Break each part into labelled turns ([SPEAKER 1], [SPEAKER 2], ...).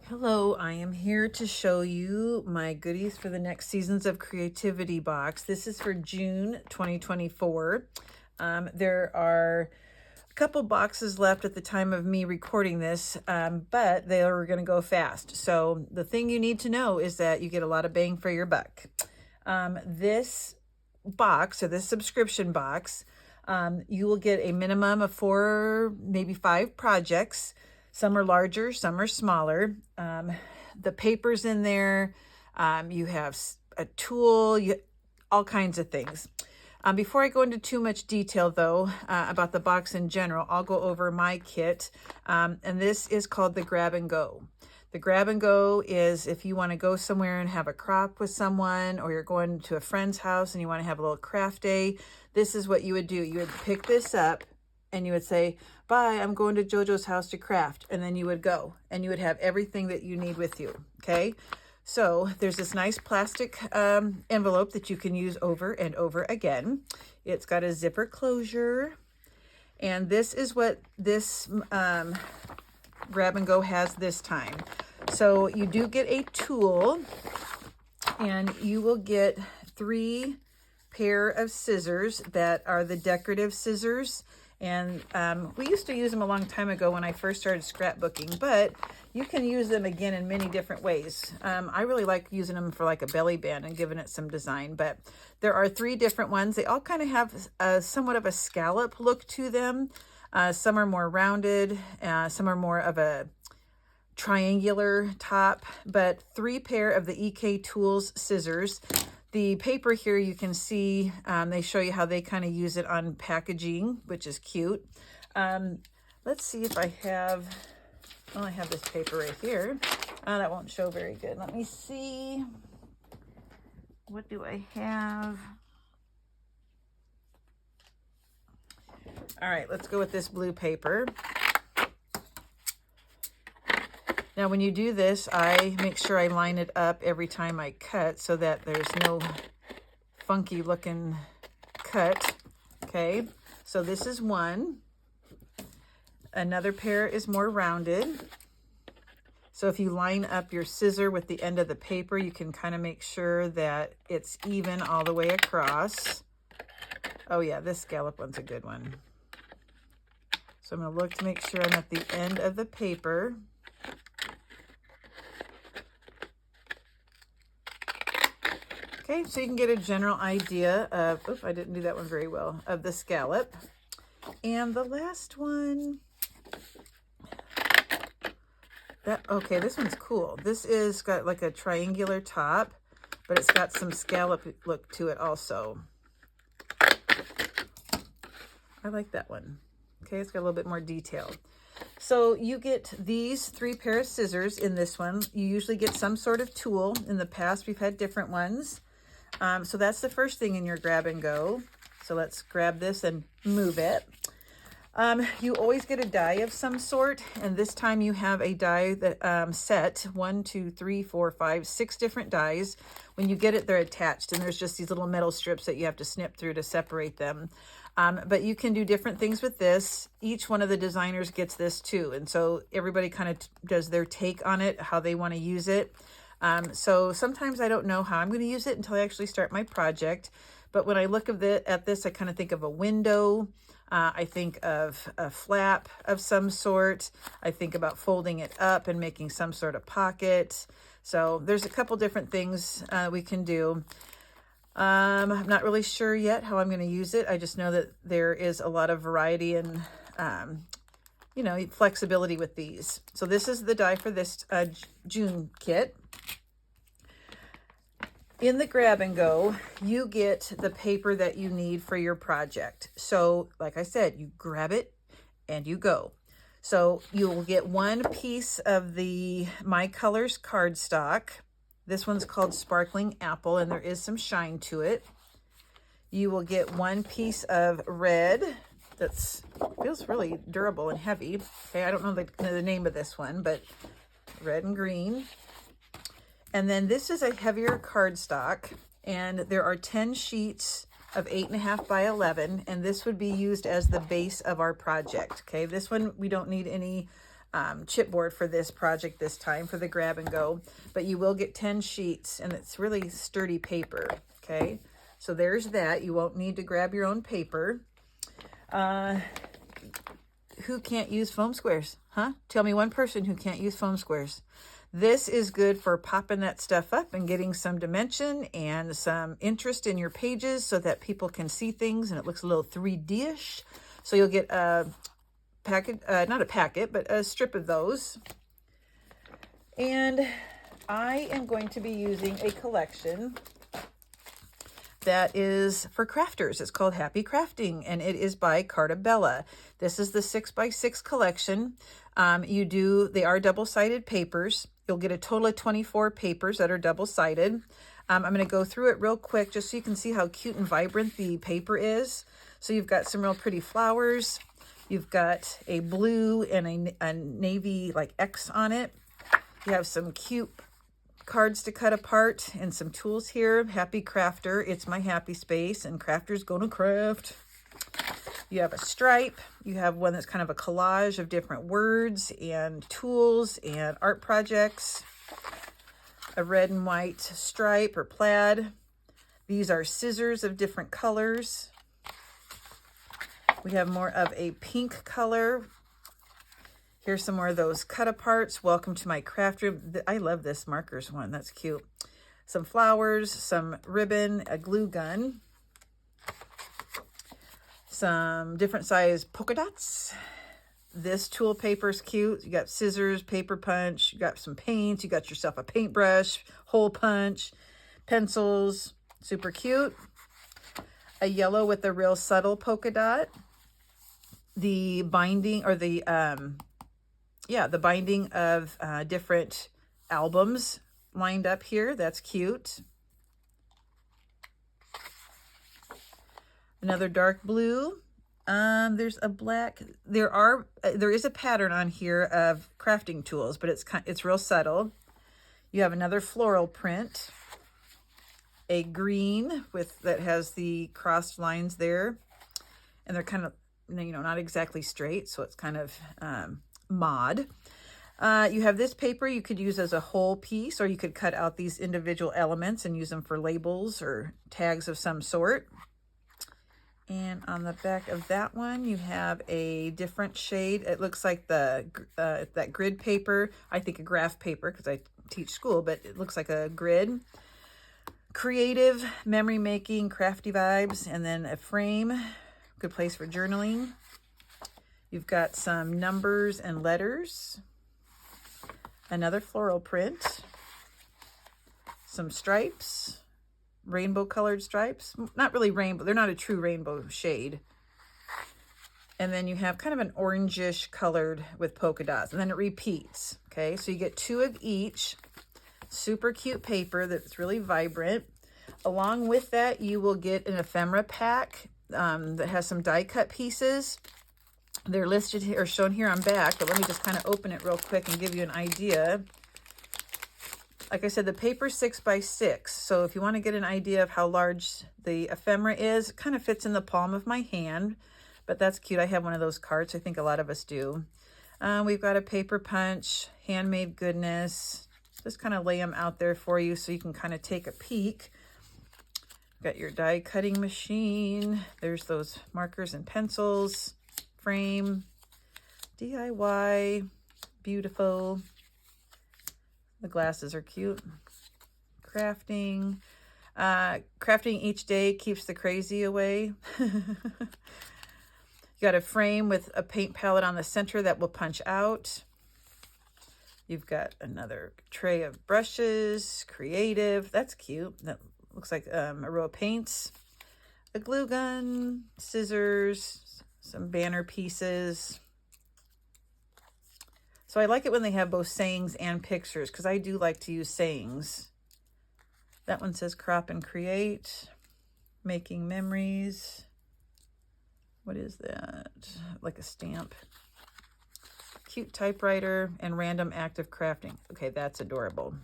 [SPEAKER 1] Hello, I am here to show you my goodies for the next Seasons of Creativity box. This is for June 2024. There are a couple boxes left at the time of me recording this, but they are going to go fast. So the thing you need to know is that you get a lot of bang for your buck. This box, or this subscription box, you will get a minimum of 4, maybe 5 projects. Some are larger, some are smaller. The paper's in there. You have a tool, all kinds of things. Before I go into too much detail, though, about the box in general, I'll go over my kit. And this is called the Grab and Go. The Grab and Go is if you want to go somewhere and have a crop with someone, or you're going to a friend's house and you want to have a little craft day. This is what you would do. You would pick this up and you would say, bye, I'm going to JoJo's house to craft. And then you would go and you would have everything that you need with you. Okay. So there's this nice plastic envelope that you can use over and over again. It's got a zipper closure. And this is what this Grab and Go has this time. So you do get a tool, and you will get 3 pair of scissors that are the decorative scissors. And we used to use them a long time ago when I first started scrapbooking, but you can use them again in many different ways. I really like using them for like a belly band and giving it some design, but there are 3 different ones. They all kind of have somewhat of a scallop look to them. Some are more rounded, some are more of a triangular top, but 3 pair of the EK Tools scissors. The paper here, you can see, they show you how they kind of use it on packaging, which is cute. Let's see if I have, well, I have this paper right here. That won't show very good. Let me see. What do I have? All right, let's go with this blue paper. Now, when you do this, I make sure I line it up every time I cut so that there's no funky looking cut. Okay, so this is one. Another pair is more rounded. So if you line up your scissor with the end of the paper, you can kind of make sure that it's even all the way across. Oh yeah, this scallop one's a good one. So I'm going to look to make sure I'm at the end of the paper. Okay, so you can get a general idea of, oops, I didn't do that one very well, of the scallop. And the last one, okay, this one's cool. This is got like a triangular top, but it's got some scallop look to it also. I like that one. Okay, it's got a little bit more detail. So you get these 3 pair of scissors in this one. You usually get some sort of tool. In the past, we've had different ones. So that's the first thing in your Grab and Go. So let's grab this and move it. You always get a die of some sort, and this time you have a die that set 1, 2, 3, 4, 5, 6 different dies. When you get it, they're attached, and there's just these little metal strips that you have to snip through to separate them. But you can do different things with this. Each one of the designers gets this too, and so everybody kind of does their take on it, how they want to use it. So sometimes I don't know how I'm going to use it until I actually start my project. But when I look at this, I kind of think of a window. I think of a flap of some sort. I think about folding it up and making some sort of pocket. So there's a couple different things we can do. I'm not really sure yet how I'm going to use it. I just know that there is a lot of variety and you know, flexibility with these. So this is the die for this June kit. In the Grab and Go, you get the paper that you need for your project. So like I said, you grab it and you go. So you will get 1 piece of the My Colors cardstock. This one's called Sparkling Apple, and there is some shine to it. You will get 1 piece of red. That's feels really durable and heavy. Okay, I don't know the name of this one, but red and green. And then this is a heavier cardstock, and there are 10 sheets of 8.5 by 11, and this would be used as the base of our project. Okay, this one we don't need any chipboard for this project this time for the grab and go, but you will get 10 sheets and it's really sturdy paper. Okay, so there's that. You won't need to grab your own paper. Who can't use foam squares? Huh? Tell me one person who can't use foam squares. This is good for popping that stuff up and getting some dimension and some interest in your pages so that people can see things and it looks a little 3D-ish. So you'll get a packet, not a packet, but a strip of those. And I am going to be using a collection that is for crafters. It's called Happy Crafting, and it is by Carta Bella. This is the 6x6 collection. They are double-sided papers. You'll get a total of 24 papers that are double-sided. I'm going to go through it real quick just so you can see how cute and vibrant the paper is. So you've got some real pretty flowers. You've got a blue and a navy like X on it. You have some cute cards to cut apart and some tools here. Happy Crafter, it's my happy space, and Crafter's gonna craft. You have a stripe. You have one that's kind of a collage of different words and tools and art projects. A red and white stripe or plaid. These are scissors of different colors. We have more of a pink color. Here's some more of those cut aparts. Welcome to my craft room. I love this markers one. That's cute. Some flowers, some ribbon, a glue gun, some different size polka dots. This tool paper is cute. You got scissors, paper punch, you got some paints, you got yourself a paintbrush, hole punch, pencils, super cute. A yellow with a real subtle polka dot. The binding or the binding of different albums lined up here. That's cute. Another dark blue. There's a black. There is a pattern on here of crafting tools, but it's real subtle. You have another floral print. A green that has the crossed lines there, and they're kind of not exactly straight, so it's kind of mod. You have this paper you could use as a whole piece, or you could cut out these individual elements and use them for labels or tags of some sort. And on the back of that one, you have a different shade. It looks like that grid paper. I think a graph paper because I teach school, but it looks like a grid. Creative, memory making, crafty vibes, and then a frame. Good place for journaling. You've got some numbers and letters. Another floral print. Some stripes. Rainbow colored stripes. Not really rainbow. They're not a true rainbow shade. And then you have kind of an orangish colored with polka dots. And then it repeats. Okay, so you get 2 of each. Super cute paper that's really vibrant. Along with that, you will get an ephemera pack that has some die cut pieces. They're listed here or shown here on back, but let me just kind of open it real quick and give you an idea. Like I said, the paper's 6x6. So if you want to get an idea of how large the ephemera is, it kind of fits in the palm of my hand, but that's cute. I have one of those cards. I think a lot of us do. We've got a paper punch, handmade goodness. Just kind of lay them out there for you so you can kind of take a peek. Got your die cutting machine. There's those markers and pencils. Frame. DIY. Beautiful. The glasses are cute. Crafting. Crafting each day keeps the crazy away. You got a frame with a paint palette on the center that will punch out. You've got another tray of brushes. Creative. That's cute. That looks like a row of paints. A glue gun. Scissors. Some banner pieces. So I like it when they have both sayings and pictures because I do like to use sayings. That one says crop and create. Making memories. What is that? Like a stamp. Cute typewriter and random act of crafting. Okay, that's adorable.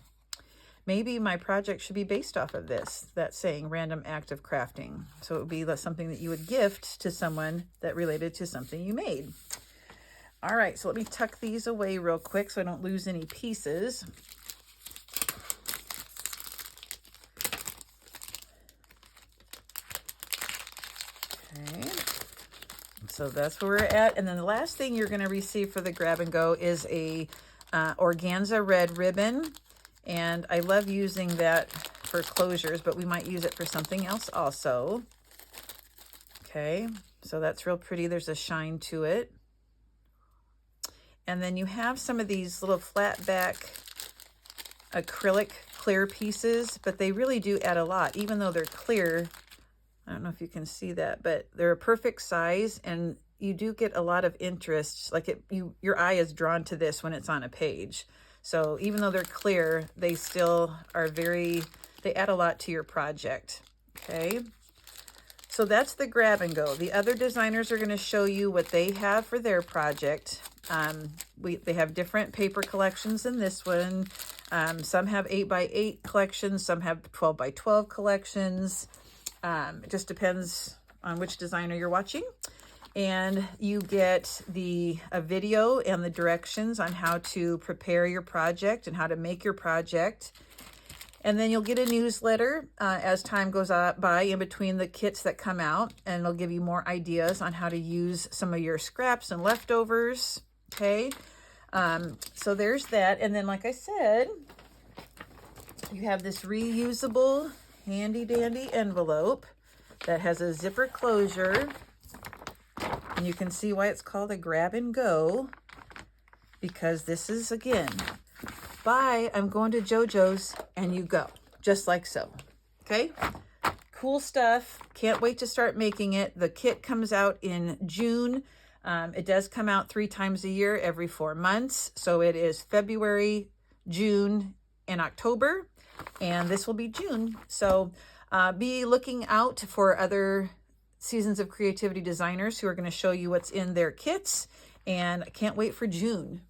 [SPEAKER 1] Maybe my project should be based off of this, that saying, random act of crafting. So it would be something that you would gift to someone that related to something you made. All right, so let me tuck these away real quick so I don't lose any pieces. Okay, so that's where we're at. And then the last thing you're going to receive for the grab and go is a organza red ribbon. And I love using that for closures, but we might use it for something else also. Okay, so that's real pretty. There's a shine to it. And then you have some of these little flat back acrylic clear pieces, but they really do add a lot, even though they're clear. I don't know if you can see that, but they're a perfect size, and you do get a lot of interest. Like your eye is drawn to this when it's on a page. So even though they're clear, they still are they add a lot to your project. Okay. So that's the grab and go. The other designers are going to show you what they have for their project. They have different paper collections in this one. Some have 8x8 collections, some have 12x12 collections. It just depends on which designer you're watching. And you get a video and the directions on how to prepare your project and how to make your project. And then you'll get a newsletter as time goes by in between the kits that come out, and it'll give you more ideas on how to use some of your scraps and leftovers. Okay, so there's that. And then, like I said, you have this reusable handy dandy envelope that has a zipper closure, and you can see why it's called a grab and go, because this is, again, bye, I'm going to JoJo's, and you go, just like so. Okay, cool stuff. Can't wait to start making it. The kit comes out in June. It does come out 3 times a year, every 4 months. So it is February, June, and October, and this will be June. So be looking out for other Seasons of Creativity designers who are going to show you what's in their kits, and I can't wait for June.